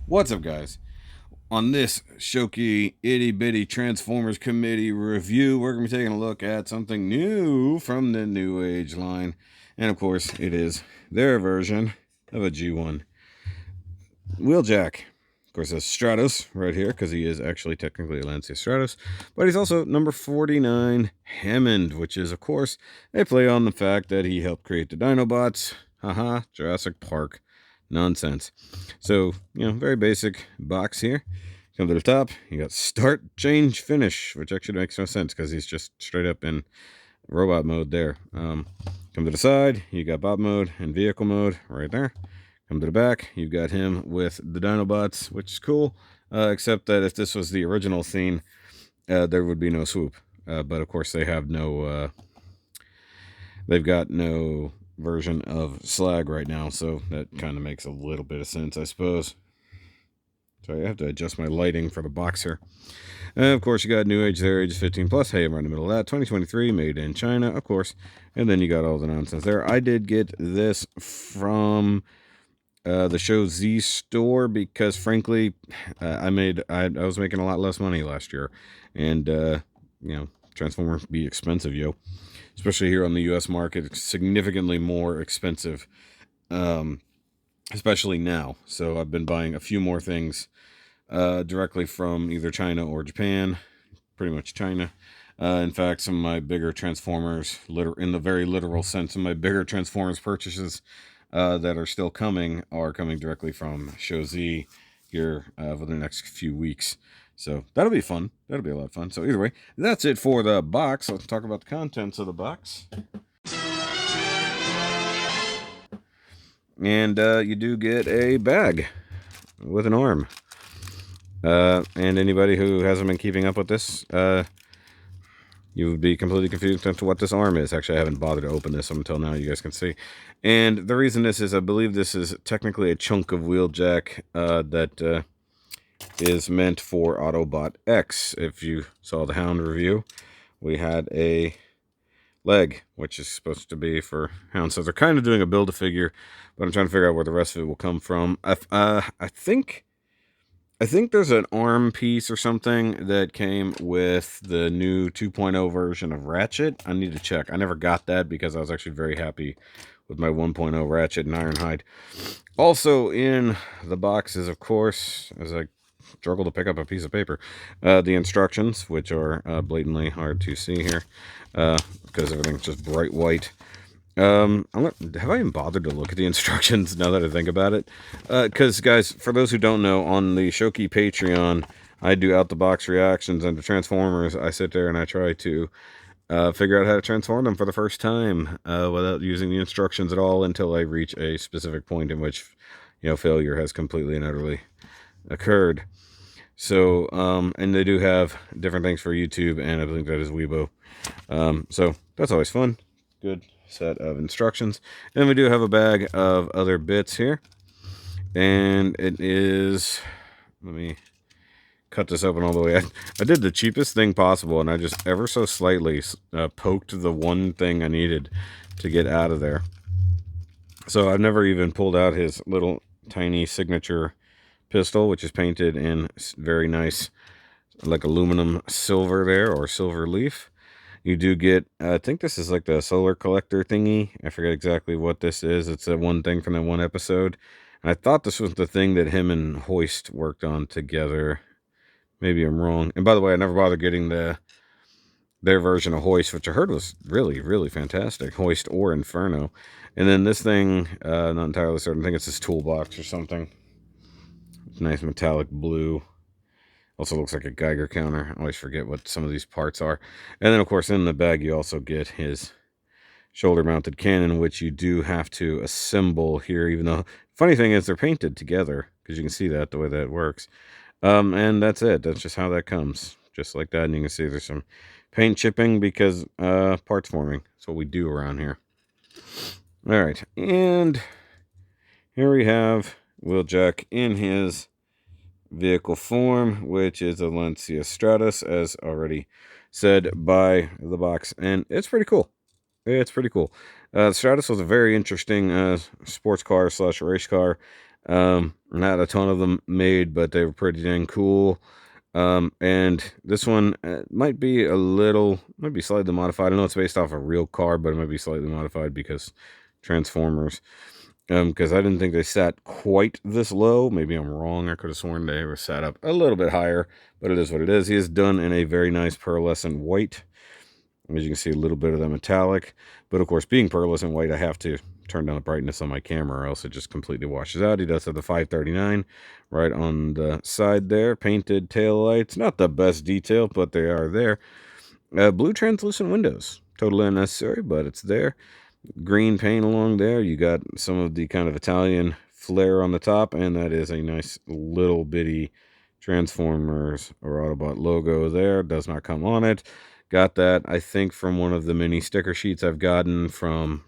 What's up, guys? On this Shoky Itty Bitty Transformers Committee review, we're going to be taking a look at something new from the Newage line. And of course, it is their version of a G1 Wheeljack. Of course, that's Stratos right here, because he is actually technically a Lancia Stratos. But he's also number 49 Hammond, which is, of course, a play on the fact that he helped create the Dinobots. Haha, Jurassic Park nonsense. So, very basic box here. Come to the top, you got start, change, finish, which actually makes no sense because he's just straight up in robot mode there. Come to the side, you got bot mode and vehicle mode right there. Come to the back, you've got him with the Dinobots, which is cool, except that if this was the original scene, there would be no swoop. But of course, they have no, they've got no version of Slag right now, so that kind of makes a little bit of sense, I suppose. So I have to adjust my lighting for the box here. And of course, you got Newage there, ages 15 plus. Hey, I'm right in the middle of that. 2023, made in China, of course. And then you got all the nonsense there. I did get this from the Show Z store because, frankly, I was making a lot less money last year, and Transformers be expensive, yo. Especially here on the U.S. market, it's significantly more expensive, especially now. So I've been buying a few more things directly from either China or Japan, pretty much China. In fact, some of my bigger Transformers, in the very literal sense, some of my bigger Transformers purchases that are still coming are coming directly from Show Z here for the next few weeks. So that'll be fun. That'll be a lot of fun. So either way, that's it for the box. Let's talk about the contents of the box. And you do get a bag with an arm. And anybody who hasn't been keeping up with this, you would be completely confused as to what this arm is. Actually, I haven't bothered to open this until now. You guys can see. And the reason this is, I believe this is technically a chunk of Wheeljack that is meant for Autobot X. If you saw the Hound review, we had a leg, which is supposed to be for Hound. So they're kind of doing a build-a-figure, but I'm trying to figure out where the rest of it will come from. I think there's an arm piece or something that came with the new 2.0 version of Ratchet. I need to check. I never got that because I was actually very happy with my 1.0 Ratchet and Ironhide. Also in the box is, of course, as I struggle to pick up a piece of paper, the instructions, which are blatantly hard to see here because everything's just bright white. Have I even bothered to look at the instructions now that I think about it? Because, guys, for those who don't know, on the Shoky Patreon, I do out-the-box reactions, and the Transformers, I sit there and I try to figure out how to transform them for the first time without using the instructions at all until I reach a specific point in which, failure has completely and utterly occurred. So, and they do have different things for YouTube, and I think that is Weibo. So that's always fun. Good set of instructions. And we do have a bag of other bits here. And it is, let me cut this open all the way. I did the cheapest thing possible, and I just ever so slightly poked the one thing I needed to get out of there. So I've never even pulled out his little tiny signature pistol, which is painted in very nice, like aluminum silver there, or silver leaf. You do get, I think this is like the solar collector thingy. I forget exactly what this is. It's that one thing from that one episode. And I thought this was the thing that him and Hoist worked on together. Maybe I'm wrong. And by the way, I never bothered getting their version of Hoist, which I heard was really, really fantastic. Hoist or Inferno. And then this thing, not entirely certain. I think it's this toolbox or something. Nice metallic blue. Also looks like a Geiger counter. I always forget what some of these parts are. And then, of course, in the bag, you also get his shoulder-mounted cannon, which you do have to assemble here, even though, funny thing is, they're painted together, because you can see that, the way that works. And that's it. That's just how that comes. Just like that, and you can see there's some paint chipping, because parts forming. That's what we do around here. All right, and here we have Wheeljack in his vehicle form, which is a Lancia Stratos, as already said by the box, and it's pretty cool. It's pretty cool. Stratos was a very interesting sports car / race car. Not a ton of them made, but they were pretty dang cool. And this one might be slightly modified. I know it's based off a real car, but it might be slightly modified because Transformers. Because I didn't think they sat quite this low. Maybe I'm wrong. I could have sworn they were sat up a little bit higher, but it is what it is. He is done in a very nice pearlescent white. As you can see, a little bit of the metallic. But of course, being pearlescent white, I have to turn down the brightness on my camera or else it just completely washes out. He does have the 539 right on the side there. Painted tail lights. Not the best detail, but they are there. Blue translucent windows. Totally unnecessary, but it's there. Green paint along there. You got some of the kind of Italian flair on the top, and that is a nice little bitty Transformers or Autobot logo there. Does not come on it. Got that, I think, from one of the mini sticker sheets I've gotten from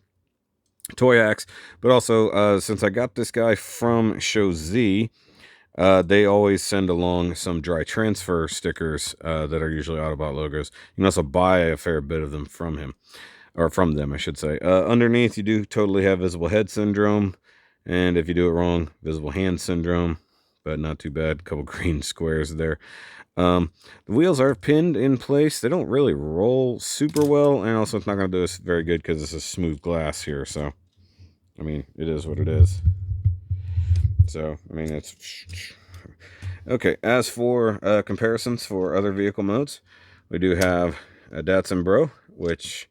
Toyax. But also, since I got this guy from Show Z, they always send along some dry transfer stickers that are usually Autobot logos. You can also buy a fair bit of them from him. Or from them, I should say. Underneath, you do totally have visible head syndrome. And if you do it wrong, visible hand syndrome. But not too bad. A couple green squares there. The wheels are pinned in place. They don't really roll super well. And also, it's not going to do us very good because this is smooth glass here. So, I mean, it is what it is. So, I mean, it's... Okay, as for comparisons for other vehicle modes, we do have a Datsun Bro, which...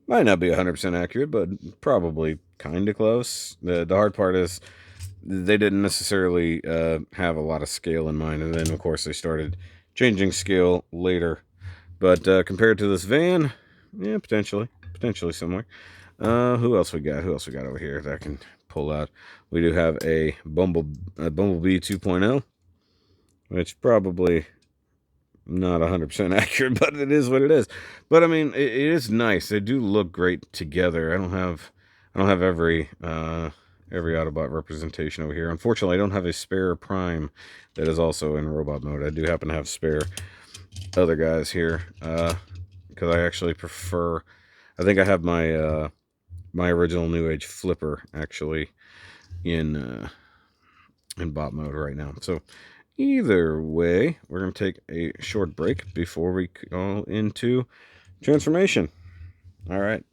might not be 100% accurate, but probably kind of close. The hard part is they didn't necessarily have a lot of scale in mind. And then, of course, they started changing scale later. But compared to this van, yeah, potentially similar. Who else we got? Who else we got over here that I can pull out? We do have a Bumblebee 2.0, which probably... not 100% accurate, but it is what it is. But I mean, it is nice. They do look great together. I don't have every Autobot representation over here. Unfortunately, I don't have a spare Prime that is also in robot mode. I do happen to have spare other guys here because I actually prefer. I think I have my my original Newage flipper actually in bot mode right now. So. Either way, we're going to take a short break before we go into transformation. All right.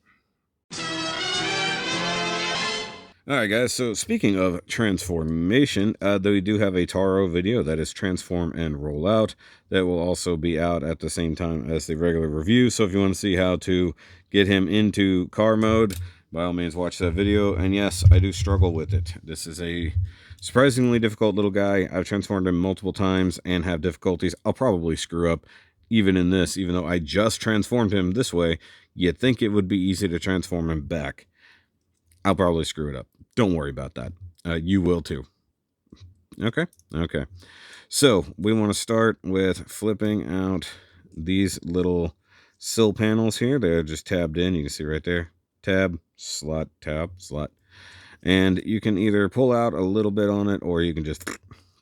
All right, guys. So speaking of transformation, we do have a Taro video that is transform and roll out that will also be out at the same time as the regular review. So if you want to see how to get him into car mode, by all means, watch that video. And yes, I do struggle with it. This is a surprisingly difficult little guy. I've transformed him multiple times and have difficulties. I'll probably screw up even in this, even though I just transformed him this way. You'd think it would be easy to transform him back. I'll probably screw it up. Don't worry about that. You will too. Okay? Okay. So, we want to start with flipping out these little sill panels here. They're just tabbed in. You can see right there. Tab, slot, tab, slot. And you can either pull out a little bit on it, or you can just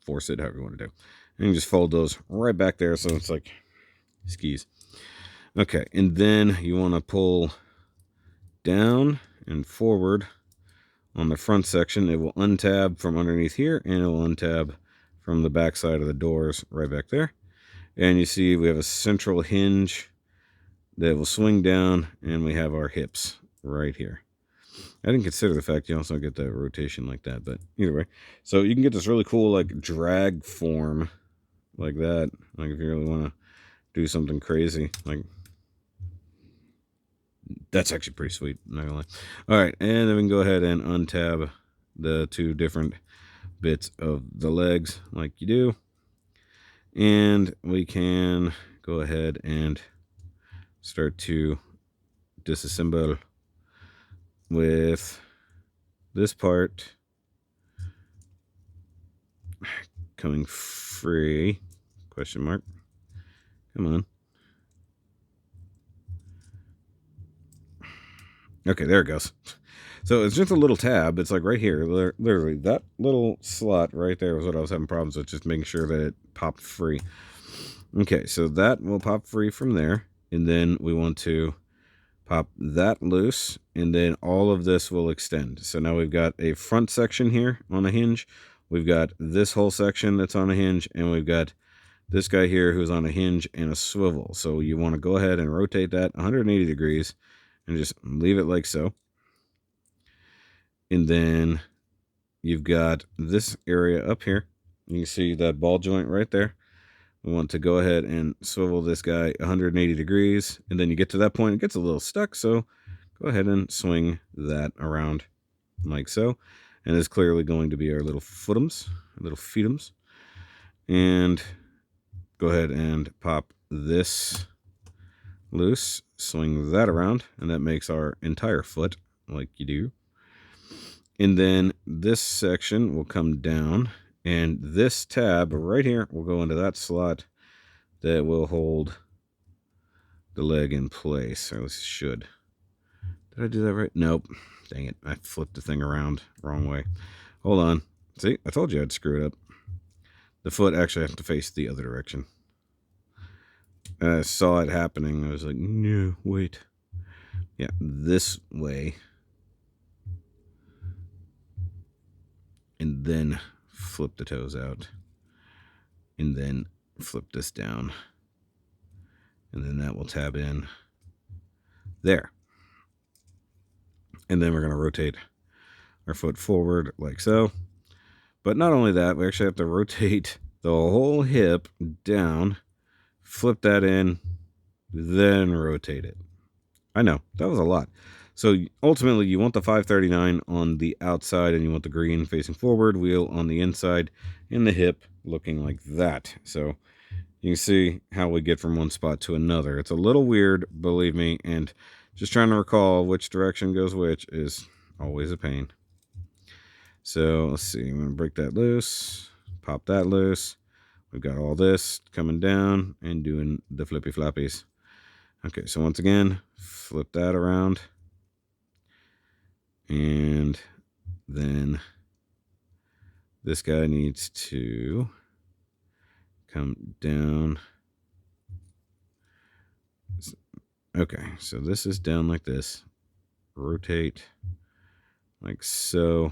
force it, however you want to do. And you just fold those right back there, so it's like skis. Okay, and then you want to pull down and forward on the front section. It will untab from underneath here, and it will untab from the back side of the doors right back there. And you see we have a central hinge that will swing down, and we have our hips right here. I didn't consider the fact you also get that rotation like that, but either way. So you can get this really cool like drag form like that. Like if you really want to do something crazy, like that's actually pretty sweet, I'm not gonna lie. All right, and then we can go ahead and untab the two different bits of the legs like you do. And we can go ahead and start to disassemble with this part coming free, question mark. Come on. Okay, there it goes. So it's just a little tab. It's like right here, literally that little slot right there was what I was having problems with, just making sure that it popped free. Okay, so that will pop free from there. And then we want to Pop that loose, and then all of this will extend. So now we've got a front section here on a hinge. We've got this whole section that's on a hinge, and we've got this guy here who's on a hinge and a swivel. So you want to go ahead and rotate that 180 degrees and just leave it like so. And then you've got this area up here. You can see that ball joint right there. We want to go ahead and swivel this guy 180 degrees. And then you get to that point, it gets a little stuck. So go ahead and swing that around like so. And it's clearly going to be our little footums, our little feetums. And go ahead and pop this loose, swing that around, and that makes our entire foot like you do. And then this section will come down, and this tab right here will go into that slot that will hold the leg in place, or at least it should. Did I do that right? Nope. Dang it. I flipped the thing around wrong way. Hold on. See, I told you I'd screw it up. The foot actually has to face the other direction. I saw it happening. I was like, no, wait. Yeah, this way. And then flip the toes out. And then flip this down. And then that will tab in there. And then we're going to rotate our foot forward like so. But not only that, we actually have to rotate the whole hip down, flip that in, then rotate it. I know, that was a lot. So ultimately, you want the 539 on the outside, and you want the green facing forward, wheel on the inside, and the hip looking like that. So you can see how we get from one spot to another. It's a little weird, believe me, and just trying to recall which direction goes which is always a pain. So let's see, I'm going to break that loose, pop that loose. We've got all this coming down and doing the flippy floppies. Okay, so once again, flip that around. And then this guy needs to come down. Okay, so this is down like this. Rotate like so.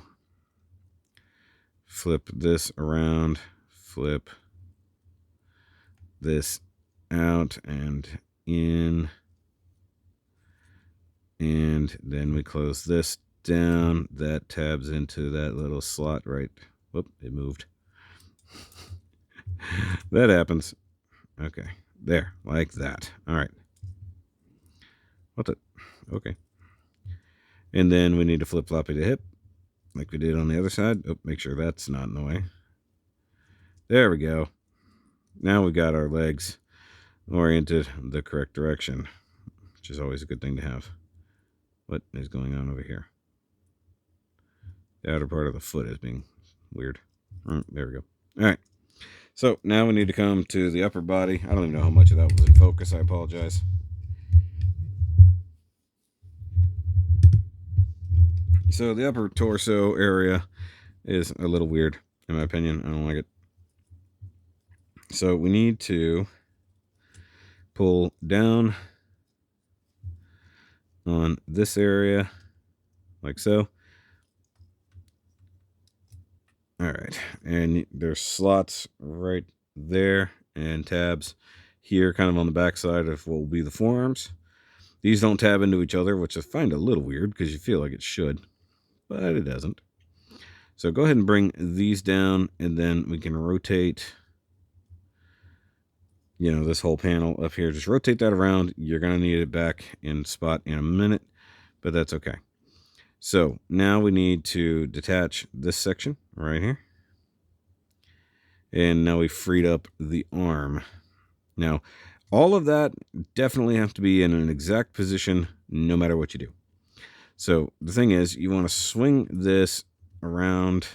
Flip this around. Flip this out and in. And then we close this down. That tabs into that little slot right. Whoop, it moved. That happens. Okay, there, like that. All right. What the? Okay. And then we need to flip floppy to hip, like we did on the other side. Oh, make sure that's not in the way. There we go. Now we got our legs oriented the correct direction, which is always a good thing to have. What is going on over here? The outer part of the foot is being weird. There we go. All right. So now we need to come to the upper body. I don't even know how much of that was in focus. I apologize. So the upper torso area is a little weird, in my opinion. I don't like it. So we need to pull down on this area, like so. All right, and there's slots right there and tabs here kind of on the back side of what will be the forearms. These don't tab into each other, which I find a little weird because you feel like it should, but it doesn't. So go ahead and bring these down, and then we can rotate, you know, this whole panel up here. Just rotate that around. You're going to need it back in spot in a minute, but that's okay. So now we need to detach this section right here. And now we freed up the arm. Now, all of that definitely have to be in an exact position no matter what you do. So the thing is, you want to swing this around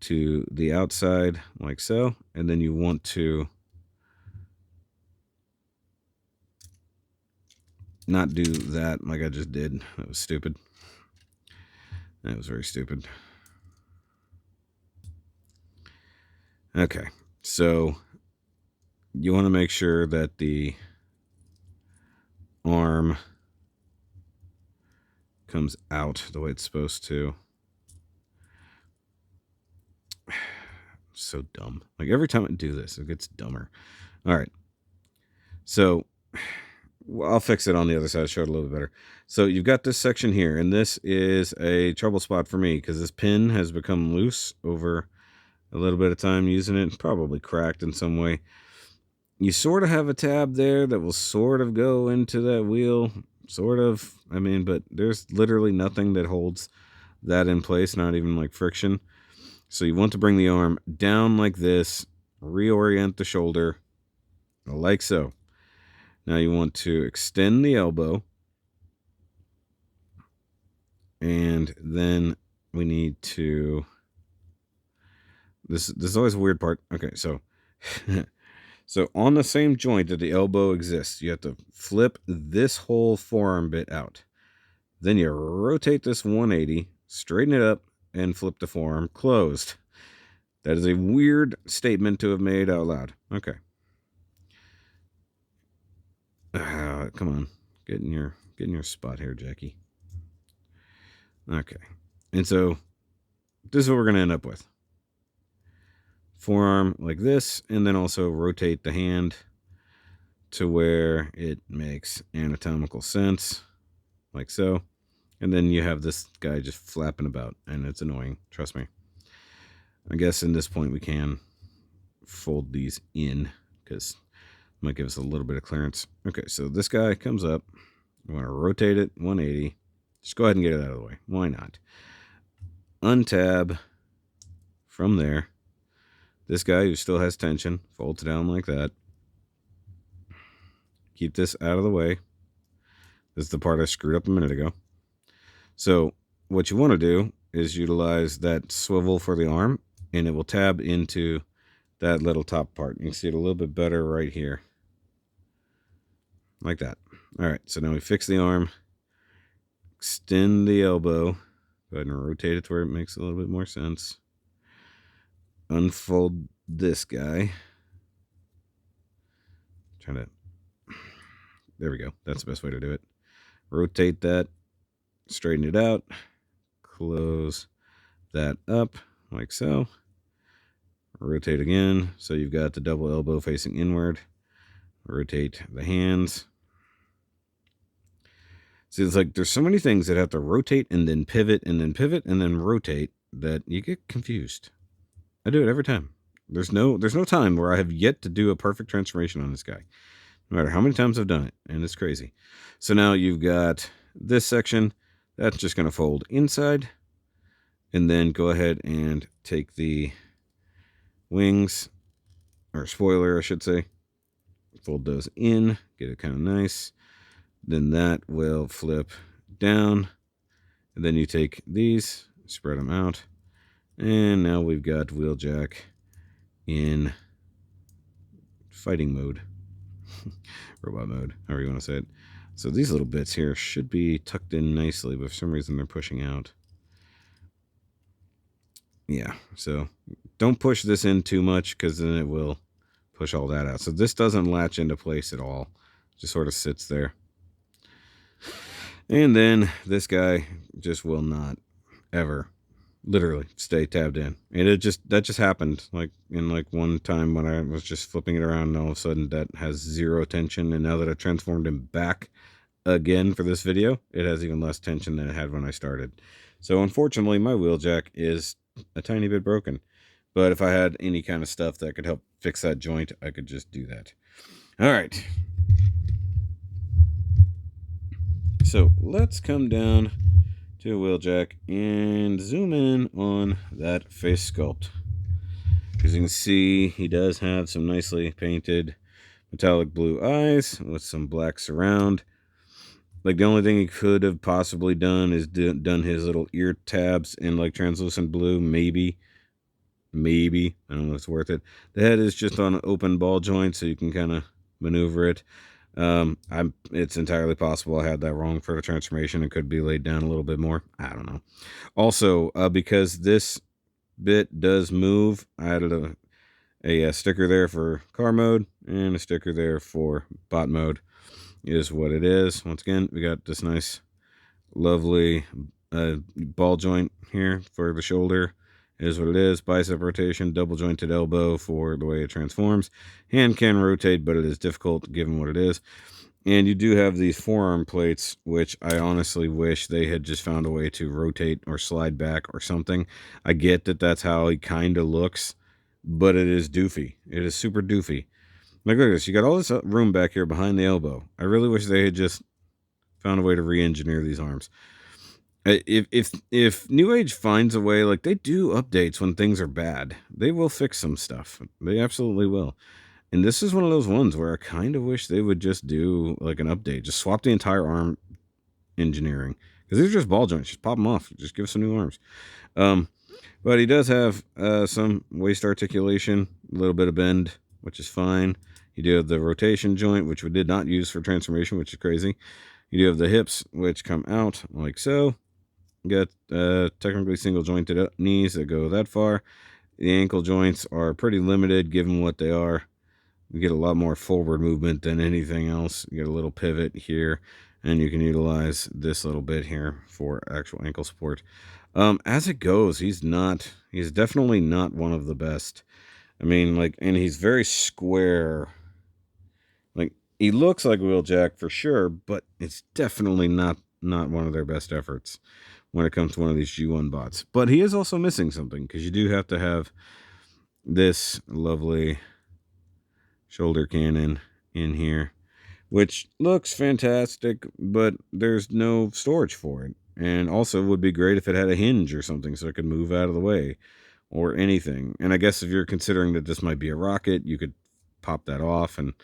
to the outside like so. And then you want to not do that like I just did. That was stupid. That was very stupid. Okay, so you want to make sure that the arm comes out the way it's supposed to. So dumb. Like every time I do this, it gets dumber. All right. So I'll fix it on the other side. Show it a little bit better. So you've got this section here, and this is a trouble spot for me because this pin has become loose over a little bit of time using it. Probably cracked in some way. You sort of have a tab there that will sort of go into that wheel. Sort of. I mean, but there's literally nothing that holds that in place, not even like friction. So you want to bring the arm down like this, reorient the shoulder like so. Now you want to extend the elbow, and then we need to, this is always a weird part. Okay, so so on the same joint that the elbow exists, you have to flip this whole forearm bit out. Then you rotate this 180, straighten it up, and flip the forearm closed. That is a weird statement to have made out loud. Okay. Come on. Get in your spot here, Jackie. Okay. And so this is what we're going to end up with. Forearm like this, and then also rotate the hand to where it makes anatomical sense, like so. And then you have this guy just flapping about, and it's annoying, trust me. I guess in this point we can fold these in, because it might give us a little bit of clearance. Okay, so this guy comes up. We want to rotate it 180. Just go ahead and get it out of the way. Why not? Untab from there. This guy who still has tension, folds it down like that. Keep this out of the way. This is the part I screwed up a minute ago. So what you want to do is utilize that swivel for the arm, and it will tab into that little top part. You can see it a little bit better right here. Like that. All right, so now we fix the arm. Extend the elbow. Go ahead and rotate it to where it makes a little bit more sense. Unfold this guy. There we go. That's the best way to do it. Rotate that. Straighten it out. Close that up like so. Rotate again. So you've got the double elbow facing inward. Rotate the hands. See, it's like there's so many things that have to rotate and then pivot and then pivot and then rotate that you get confused. I do it every time. There's no time where I have yet to do a perfect transformation on this guy. No matter how many times I've done it, and it's crazy. So now you've got this section. That's just going to fold inside. And then go ahead and take the wings, or spoiler, I should say. Fold those in. Get it kind of nice. Then that will flip down. And then you take these, spread them out. And now we've got Wheeljack in fighting mode. Robot mode, however you want to say it. So these little bits here should be tucked in nicely, but for some reason they're pushing out. Yeah, so don't push this in too much, because then it will push all that out. So this doesn't latch into place at all. Just sort of sits there. And then this guy just will not ever literally stay tabbed in. And that just happened like in one time when I was just flipping it around, and all of a sudden that has zero tension. And now that I transformed him back again for this video, it has even less tension than it had when I started. So unfortunately my Wheeljack is a tiny bit broken. But if I had any kind of stuff that could help fix that joint, I could just do that. All right. So let's come down to Wheeljack and zoom in on that face sculpt. As you can see, he does have some nicely painted metallic blue eyes with some black surround. Like the only thing he could have possibly done is done his little ear tabs in like translucent blue, maybe. I don't know if it's worth it. The head is just on an open ball joint, so you can kind of maneuver it. It's entirely possible I had that wrong for the transformation. It could be laid down a little bit more. I don't know. Also, because this bit does move, I added a sticker there for car mode and a sticker there for bot mode. Is what it is. Once again, we got this nice lovely ball joint here for the shoulder. It is what it is. Bicep rotation, double jointed elbow for the way it transforms. Hand can rotate, but it is difficult given what it is. And you do have these forearm plates, which I honestly wish they had just found a way to rotate or slide back or something. I get that that's how he kind of looks, but it is doofy. It is super doofy. Like, look at this. You got all this room back here behind the elbow. I really wish they had just found a way to re-engineer these arms. If Newage finds a way, like, they do updates when things are bad. They will fix some stuff. They absolutely will. And this is one of those ones where I kind of wish they would just do like an update. Just swap the entire arm engineering. Because these are just ball joints. Just pop them off. Just give us some new arms. But he does have some waist articulation, a little bit of bend, which is fine. You do have the rotation joint, which we did not use for transformation, which is crazy. You do have the hips, which come out like so. You got technically single jointed knees that go that far. The ankle joints are pretty limited given what they are. You get a lot more forward movement than anything else. You get a little pivot here, and you can utilize this little bit here for actual ankle support. As it goes, he's definitely not one of the best. I mean, like, and he's very square. Like, he looks like Wheeljack for sure, but it's definitely not one of their best efforts when it comes to one of these G1 bots. But he is also missing something, because you do have to have this lovely shoulder cannon in here, which looks fantastic, but there's no storage for it. And also would be great if it had a hinge or something so it could move out of the way or anything. And I guess if you're considering that this might be a rocket, you could pop that off and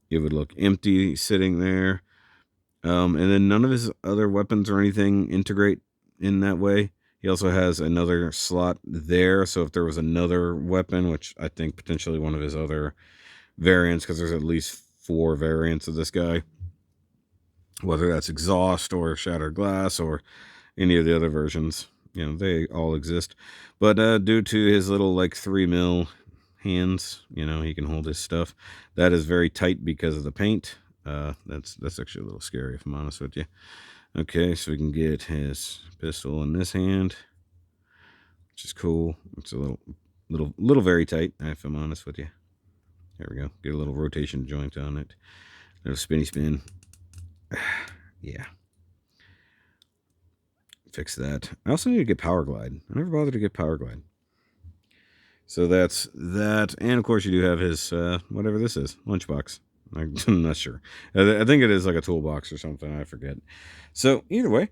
it would look empty sitting there. And then none of his other weapons or anything integrate in that way. He also has another slot there, so if there was another weapon, which I think potentially one of his other variants, because there's at least 4 variants of this guy, whether that's exhaust or shattered glass or any of the other versions, you know, they all exist. But due to his little like 3mm hands, you know, he can hold his stuff. That is very tight because of the paint. That's actually a little scary if I'm honest with you. Okay, so we can get his pistol in this hand, which is cool. It's a little very tight if I'm honest with you. There we go. Get a little rotation joint on it. Little spinny spin. Yeah. Fix that. I also need to get Power Glide. I never bothered to get Power Glide. So that's that. And of course you do have his, whatever this is, lunchbox. I'm not sure. I think it is like a toolbox or something. I forget. So either way,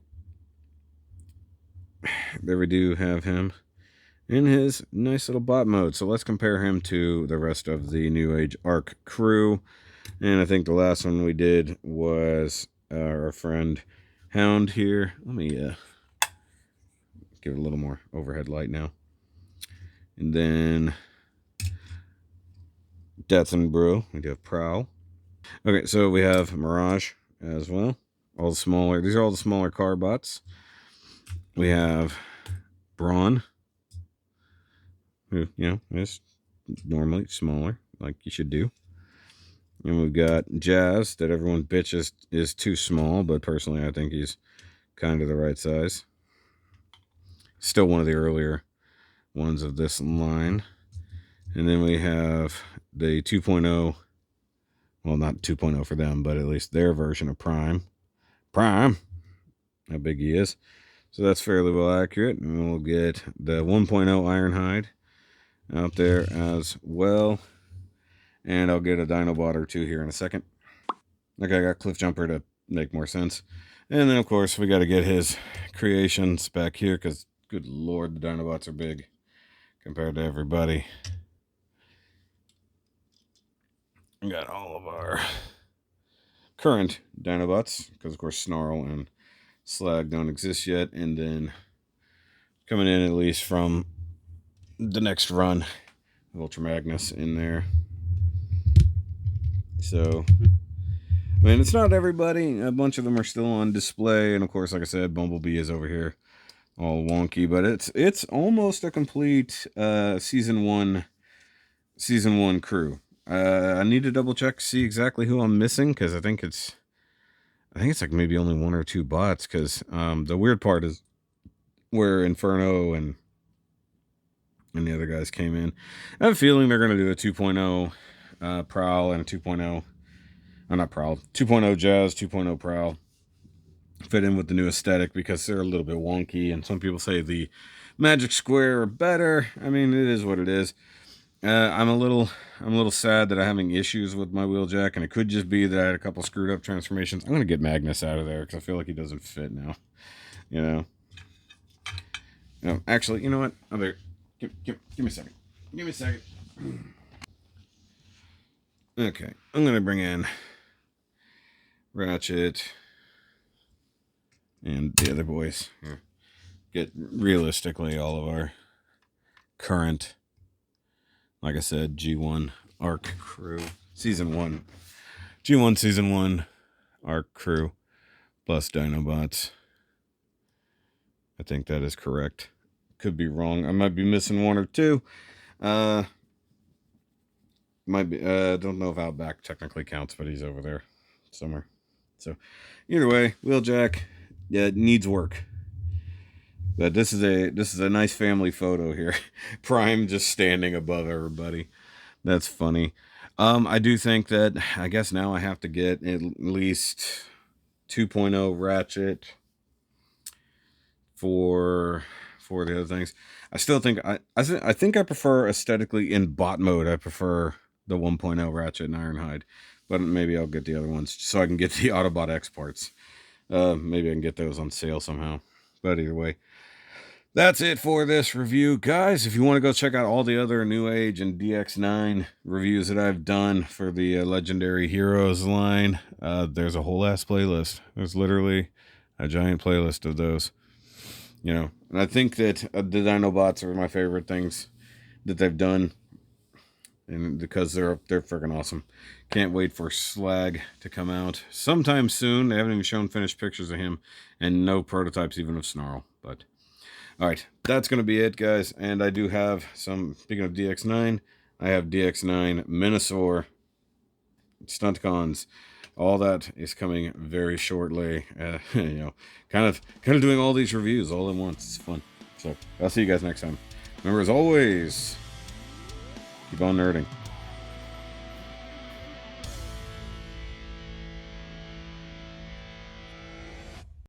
there we do have him in his nice little bot mode. So let's compare him to the rest of the Newage Arc crew. And I think the last one we did was our friend Hound here. Let me give it a little more overhead light now. And then Death and Brew. We do have Prowl. Okay, so we have Mirage as well. All the smaller, these are all the smaller car bots. We have Brawn, who, you know, is normally smaller, like you should do. And we've got Jazz, that everyone bitches is too small, but personally I think he's kind of the right size. Still one of the earlier ones of this line. And then we have the 2.0, well, not 2.0 for them, but at least their version of Prime. Prime, how big he is. So that's fairly well accurate. And we'll get the 1.0 Ironhide out there as well. And I'll get a Dinobot or 2 here in a second. Okay, I got Cliff Jumper to make more sense. And then, of course, we got to get his creations back here because, good lord, the Dinobots are big compared to everybody. We got all of our current Dinobots because, of course, Snarl and Slag don't exist yet. And then coming in, at least from the next run, Ultra Magnus in there. So, I mean, it's not everybody. A bunch of them are still on display. And, of course, like I said, Bumblebee is over here all wonky. But it's almost a complete season one crew. I need to double check, see exactly who I'm missing, because I think it's I think it's like maybe only 1 or 2 bots, because the weird part is where Inferno and the other guys came in. I have a feeling they're going to do a 2.0 Prowl and a 2.0, not Prowl, 2.0 Jazz, 2.0 Prowl. Fit in with the new aesthetic because they're a little bit wonky, and some people say the Magic Square are better. I mean, it is what it is. I'm a little sad that I'm having issues with my Wheeljack, and it could just be that I had a couple screwed up transformations. I'm gonna get Magnus out of there because I feel like he doesn't fit now. You know. No, actually, you know what? Give me a second. Give me a second. Okay, I'm gonna bring in Ratchet and the other boys. Here. Get realistically all of our current, like I said, G1 ARC crew, Season 1. G1 Season 1 ARC crew plus Dinobots. I think that is correct. Could be wrong. I might be missing 1 or 2. Might be. Don't know if Outback technically counts, but he's over there somewhere. So, either way, Wheeljack, yeah, it needs work. But this is a nice family photo here. Prime just standing above everybody. That's funny. I do think that I guess now I have to get at least 2.0 Ratchet for the other things. I still think I think I prefer aesthetically in bot mode. I prefer the 1.0 Ratchet and Ironhide, but maybe I'll get the other ones so I can get the Autobot X parts. Maybe I can get those on sale somehow. But either way, that's it for this review, guys. If you want to go check out all the other Newage and DX9 reviews that I've done for the Legendary Heroes line, there's a whole ass playlist. There's literally a giant playlist of those. You know, and I think that the Dinobots are my favorite things that they've done, and because they're freaking awesome. Can't wait for Slag to come out sometime soon. They haven't even shown finished pictures of him, and no prototypes even of Snarl. But all right, that's gonna be it, guys. And I do have some. Speaking of DX9, I have DX9 Minosaur Stuntcons. All that is coming very shortly. You know, kind of doing all these reviews all at once. It's fun. So I'll see you guys next time. Remember, as always, keep on nerding.